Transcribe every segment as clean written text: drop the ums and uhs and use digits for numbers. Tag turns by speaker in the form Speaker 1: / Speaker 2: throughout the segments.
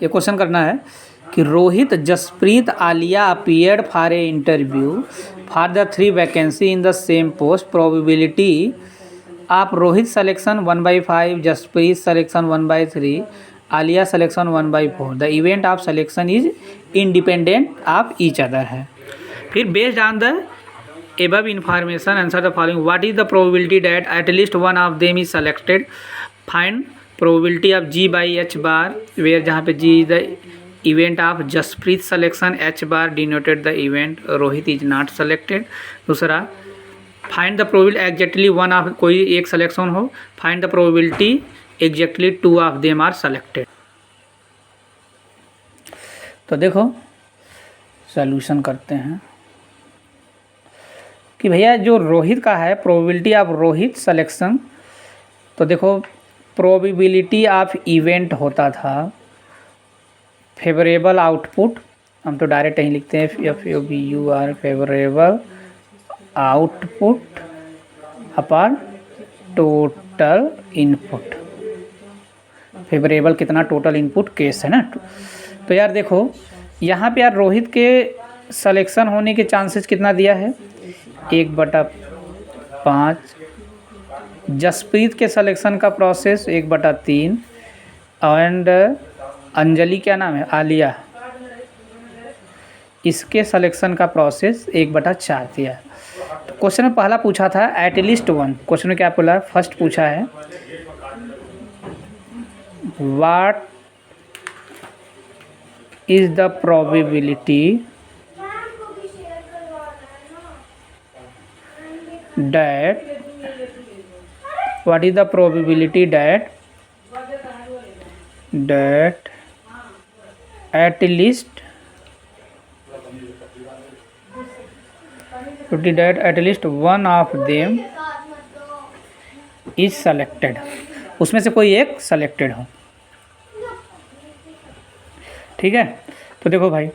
Speaker 1: ये क्वेश्चन करना है कि Rohit, Jaspreet, Alia appeared for a interview for the 3 vacancy in the same post, probability of Rohit selection 1/5, Jaspreet selection 1/3, Alia selection 1/4। The event of selection is independent of each other है। फिर based on the above information answer the following. What is the probability that at least one of them is selected? Find probability of G by H bar, where जहाँ पे G is the event of Jaspreet selection, H bar denoted the event Rohit is not selected। दूसरा find the probability exactly one of, कोई एक selection हो, find the probability exactly 2 of them are selected। तो देखो solution करते हैं कि भैया जो रोहित का है प्रोबेबिलिटी ऑफ रोहित सिलेक्शन, तो देखो प्रोबेबिलिटी ऑफ इवेंट होता था फेवरेबल आउटपुट, हम तो डायरेक्ट यहीं लिखते हैं FAVUR, favourable output upon total input. Favourable कितना, टोटल इनपुट केस है ना। तो यार देखो यहाँ पे यार रोहित के सिलेक्शन होने के चांसेस कितना दिया है, 1/5। जसप्रीत के सिलेक्शन का प्रोसेस 1/3 एंड अंजलि क्या नाम है, आलिया, इसके सिलेक्शन का प्रोसेस 1/4 दिया। तो क्वेश्चन में पहला पूछा था एटलीस्ट वन, क्वेश्चन में क्या बोला, फर्स्ट पूछा है what is the probability that what is the probability that at least one of them is selected, उसमें से कोई एक सेलेक्टेड हो। ठीक है, तो देखो भाई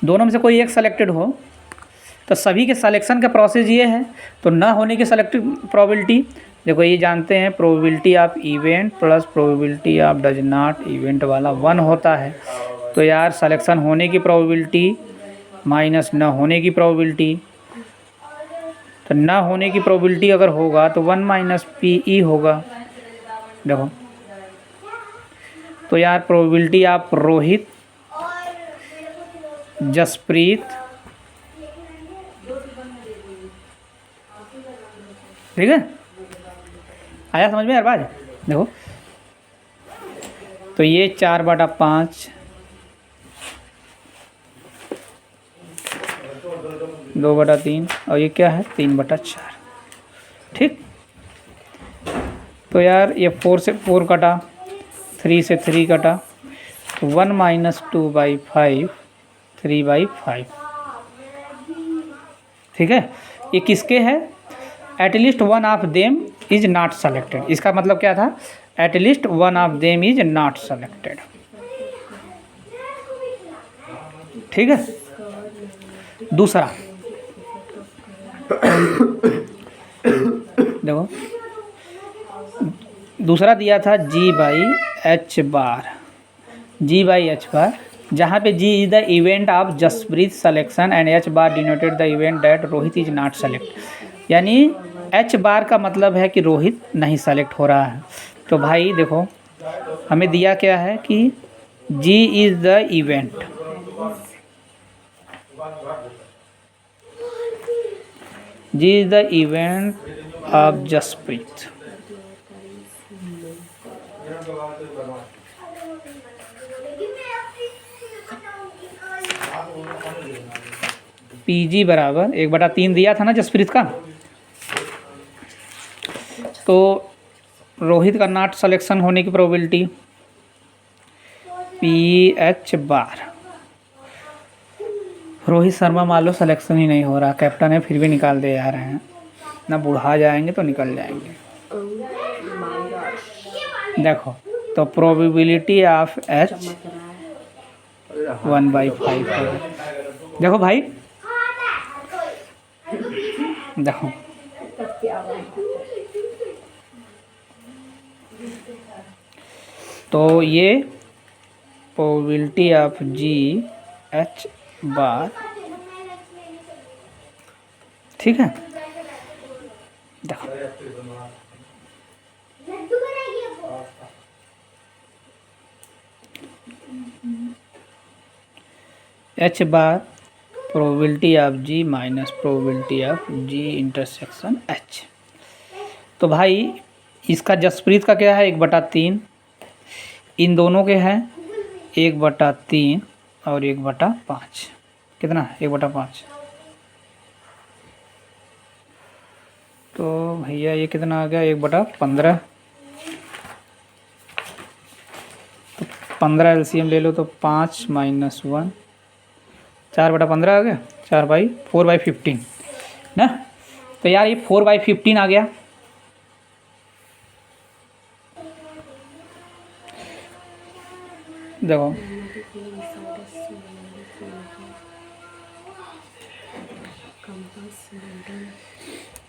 Speaker 1: दोनों में से कोई एक सेलेक्टेड हो तो सभी के सिलेक्शन का प्रोसेस ये है, तो ना होने की सेलेक्टिव प्रोबेबिलिटी देखो ये जानते हैं probability of event plus probability of does not event वाला 1 होता है। तो यार सिलेक्शन होने की प्रोबेबिलिटी माइनस ना होने की प्रोबेबिलिटी, तो ना होने की प्रोबेबिलिटी अगर होगा तो 1 - PE होगा। देखो तो यार प्रोबेबिलिटी ऑफ रोहित, जसप्रीत, ठीक है, आया समझ में यार बात। देखो तो ये 4/5, 2/3 और ये क्या है 3/4। ठीक, तो यार ये 4 से 4 कटा, 3 से 3 कटा, 1 - 2/5, 3/5। ठीक है, ये किसके है, at least one of them is not selected. इसका मतलब क्या था, at least one of them is not selected. ठीक है, दूसरा देखो दूसरा दिया था G/H बार, जहाँ पे G is the event of Jaspreet selection and H bar denoted the event that Rohit is not select. यानी H बार का मतलब है कि रोहित नहीं सेलेक्ट हो रहा है। तो भाई देखो हमें दिया क्या है कि G is the event, G is the event of Jaspreet. PG बराबर 1/3 दिया था ना जसप्रीत का, तो रोहित का नॉट सिलेक्शन होने की प्रोबेबिलिटी PH बार। रोहित शर्मा मान लो सिलेक्शन ही नहीं हो रहा, कैप्टन है फिर भी निकाल दे जा रहे हैं ना, बुढ़ा जाएंगे तो निकल जाएंगे। देखो तो प्रोबेबिलिटी ऑफ H 1/5 है। देखो भाई देखो तो ये probability of G H bar, ठीक है। देखो H bar probability of G minus probability of G intersection H. तो भाई इसका जसप्रीत का क्या है 1/3, इन दोनों के हैं 1/3 और 1/5, कितना 1/5। तो भैया ये कितना आ गया 1/15। तो 15 एलसीएम ले लो तो 5 - 1 4/15 आ गया, 4/4/15 ना। तो यार ये 4/15 आ गया। देखो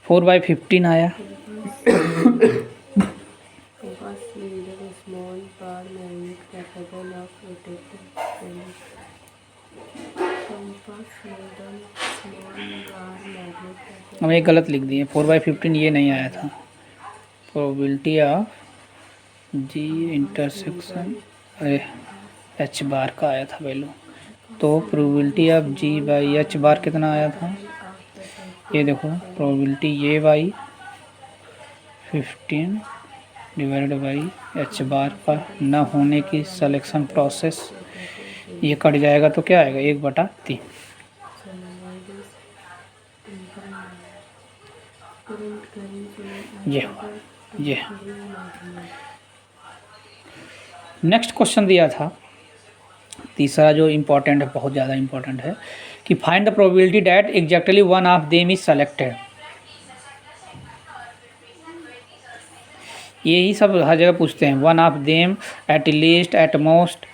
Speaker 1: 4/15 आया। हम एक गलत लिख दिए, 4/15 ये नहीं आया था। प्रोबेबिलिटी ऑफ जी इंटरसेक्शन अरे एच बार का आया था वैल्यू। तो probability of G by H bar कितना आया था, ये देखो प्रोबेबिलिटी ये by 15 divided by H bar का न होने की सिलेक्शन प्रोसेस, ये कट जाएगा तो क्या आएगा 1/3। ये नेक्स्ट क्वेश्चन दिया था तीसरा, जो इम्पोर्टेंट है, बहुत ज़्यादा इम्पोर्टेंट है, कि find the probability that exactly one of them is selected. यही सब हर जगह पूछते हैं, one of them, at least, at most,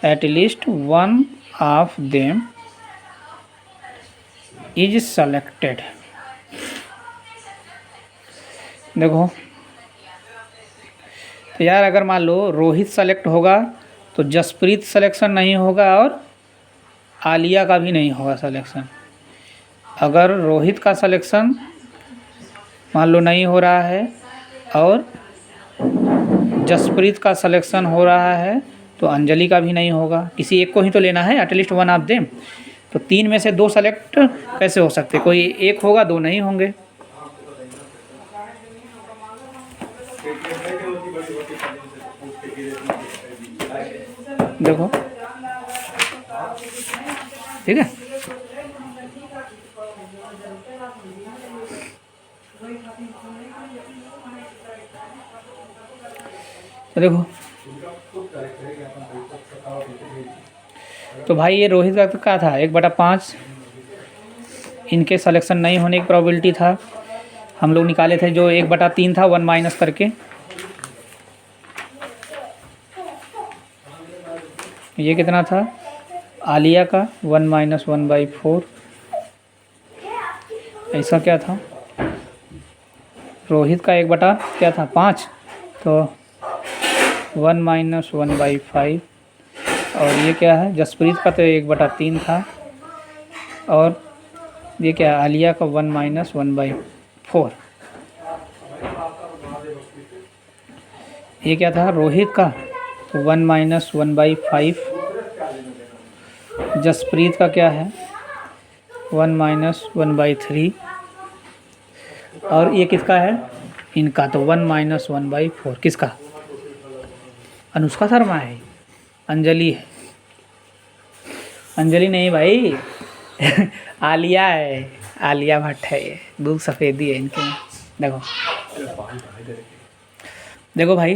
Speaker 1: at least one of them is selected. देखो तो यार अगर मान लो रोहित सेलेक्ट होगा तो जसप्रीत सिलेक्शन नहीं होगा और आलिया का भी नहीं होगा सिलेक्शन। अगर रोहित का सिलेक्शन मान लो नहीं हो रहा है और जसप्रीत का सिलेक्शन हो रहा है तो अंजलि का भी नहीं होगा। किसी एक को ही तो लेना है, एटलीस्ट वन ऑफ देम। तो 3 में से 2 सेलेक्ट कैसे हो सकते, कोई एक होगा 2 नहीं होंगे। देखो ठीक है। तो देखो तो भाई ये रोहित का तो क्या था 1/5, इनके सिलेक्शन नहीं होने की प्रोबेबिलिटी था। हम लोग निकाले थे जो 1/3 था 1 माइनस करके। ये कितना था आलिया का 1 - 1/4। ऐसा क्या था रोहित का 1/5 तो 1 - 1/5। और ये क्या है जसप्रीत का तो 1/3 था और ये क्या है आलिया का 1 - 1/4। ये क्या था रोहित का तो 1 - 1/5। जसप्रीत का क्या है 1 - 1/3 और ये किसका है इनका तो 1 - 1/4। किसका अनुष्का शर्मा है, अंजलि है, अंजलि नहीं भाई आलिया है, आलिया भट्ट है, ये दूध सफ़ेदी है इनके में। देखो देखो भाई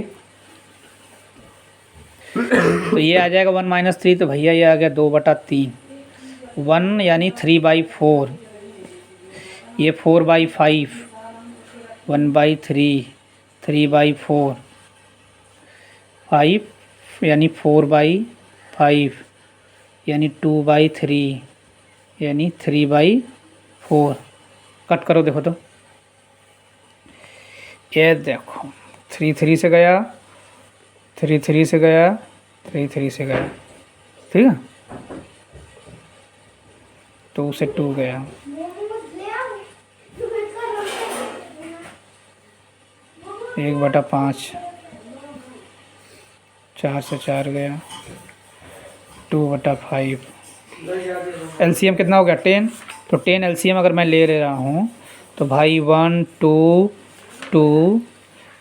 Speaker 1: तो ये आ जाएगा 1 - 3 तो भैया ये आ गया 2/3। 1 यानी 3/4, ये 4/5, 1/3, 3/4, 5 यानी 4/5 यानी 2/3 यानी 3/4। कट करो देखो तो ये देखो 3 3 से गया, 3 3 से गया, 3 3 से गया, ठीक है, 2 से 2 गया, 1/5, 4 से 4 गया, 2/5। एलसीएम कितना हो गया 10। तो 10 एलसीएम अगर मैं ले रहा हूँ तो भाई 1 2 2,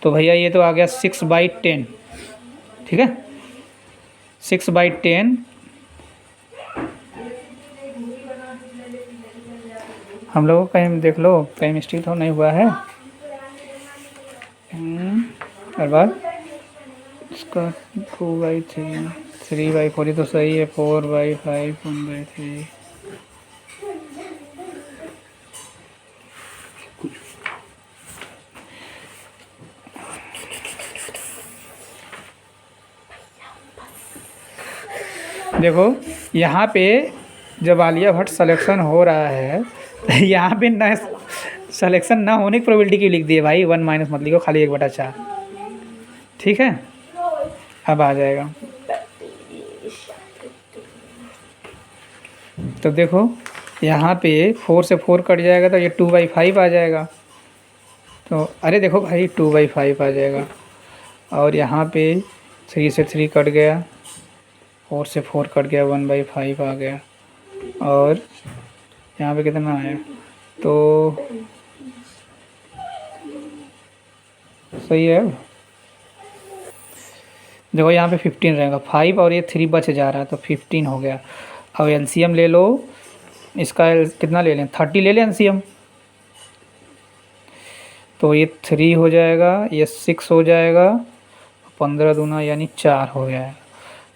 Speaker 1: तो भैया ये तो आ गया 6/10। ठीक है, 6/10 हम लोगों कहीं देख लो, कहीं मिस्टेक तो नहीं हुआ है। और बाद इसका 2/3, 3/4 तो सही है, 4/5, 1/3। देखो यहाँ पे जब आलिया भट्ट सिलेक्शन हो रहा है तो यहाँ पे न सिलेक्शन ना होने की प्रोबेबिलिटी की लिख दिए भाई, 1 माइनस मत लिखो, खाली 1/4। ठीक है, अब आ जाएगा। तो देखो यहाँ पे 4 से 4 कट जाएगा तो ये 2/5 आ जाएगा। तो अरे देखो भाई 2/5 आ जाएगा। और यहाँ पे 3 से 3 कट गया, 4 से 4 कट गया, 1/5 आ गया। और यहाँ पे कितना आया, तो सही है। देखो यहाँ पे 15 रहेगा, 5 और ये 3 बच जा रहा है तो 15 हो गया। अब एलसीएम ले लो, इसका कितना ले लें, 30 ले लें एलसीएम। तो ये 3 हो जाएगा, ये 6 हो जाएगा, 15 दूना यानी 4 हो जाएगा।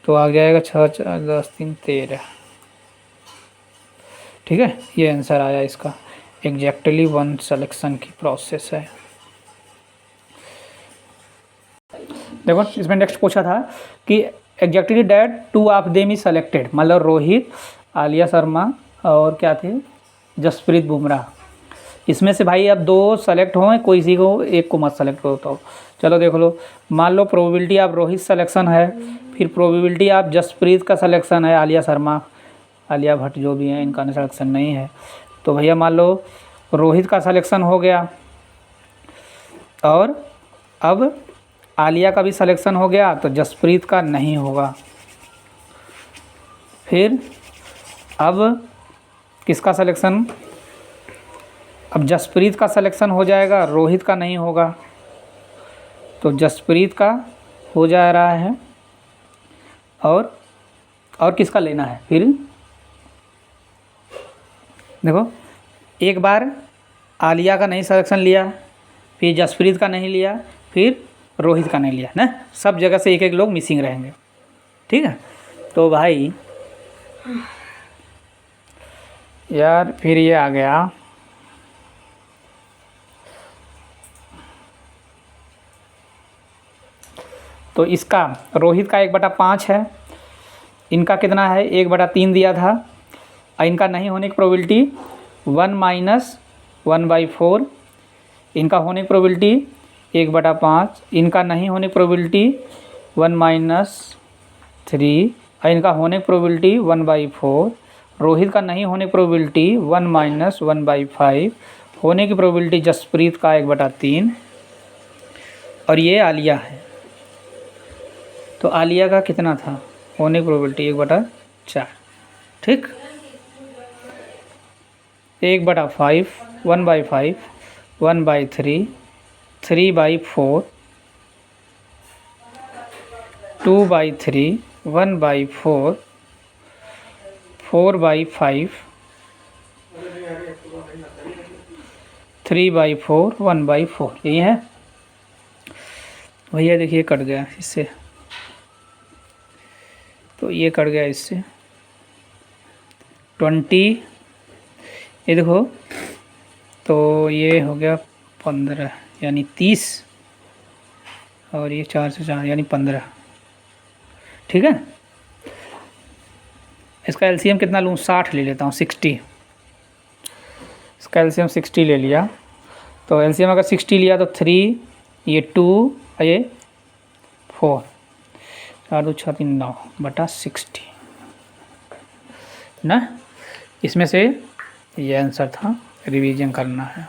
Speaker 1: तो आ जाएगा 6 4 10 3 13। ठीक है, ये आंसर आया इसका। एग्जैक्टली 1 सिलेक्शन की प्रोसेस है। देखो इसमें नेक्स्ट पूछा था कि exactly that 2 of them is selected, मतलब रोहित, आलिया शर्मा और क्या थे, जसप्रीत बुमराह। इसमें से भाई अब 2 सेलेक्ट हों, कोई सी को एक को मत सेलेक्ट करो। तो चलो देख लो, मान लो प्रोबेबिलिटी आप रोहित सिलेक्शन है, फिर प्रोबेबिलिटी आप जसप्रीत का सिलेक्शन है, आलिया शर्मा, आलिया भट्ट जो भी हैं इनका सिलेक्शन नहीं है। तो भैया मान लो रोहित का सिलेक्शन हो गया और अब आलिया का भी सिलेक्शन हो गया, तो जसप्रीत का नहीं होगा। फिर अब किसका सिलेक्शन, अब जसप्रीत का सिलेक्शन हो जाएगा, रोहित का नहीं होगा। तो जसप्रीत का हो जा रहा है और किसका लेना है। फिर देखो एक बार आलिया का नहीं सिलेक्शन लिया, फिर जसप्रीत का नहीं लिया, फिर रोहित का नहीं लिया ना, सब जगह से एक एक लोग मिसिंग रहेंगे। ठीक है, तो भाई यार फिर ये आ गया, तो इसका रोहित का 1/5 है, इनका कितना है 1/3 दिया था, और इनका नहीं होने की प्रोबेबिलिटी 1 माइनस 1/4, इनका होने की प्रोबेबिलिटी 1/5, इनका नहीं होने की प्रोबेबिलिटी 1 माइनस 3, और इनका होने की प्रोबेबिलिटी 1/4, रोहित का नहीं होने की प्रोबेबिलिटी 1 माइनस 1/5, होने की प्रोबेबिलिटी जसप्रीत का 1/3, और ये आलिया है। तो आलिया का कितना था होने की प्रोबेबिलिटी 1/4। ठीक, 1/5, 1/5, 1/3, 3/4, 2/3, 1/4, 4/5, 3/4, 1/4, यही है भैया। देखिए कट गया इससे, तो ये कट गया इससे 20, ये देखो तो ये हो गया 15 यानी 30, और ये 4 से 4 यानी 15। ठीक है, इसका एलसीएम कितना लूँ, 60 ले लेता हूँ, 60। इसका एलसीएम 60 ले लिया, तो एलसीएम अगर 60 लिया तो 3, ये 2, ये 4, 4 2 6 3 9/60। ना। इसमें से ये आंसर था, रिवीजन करना है।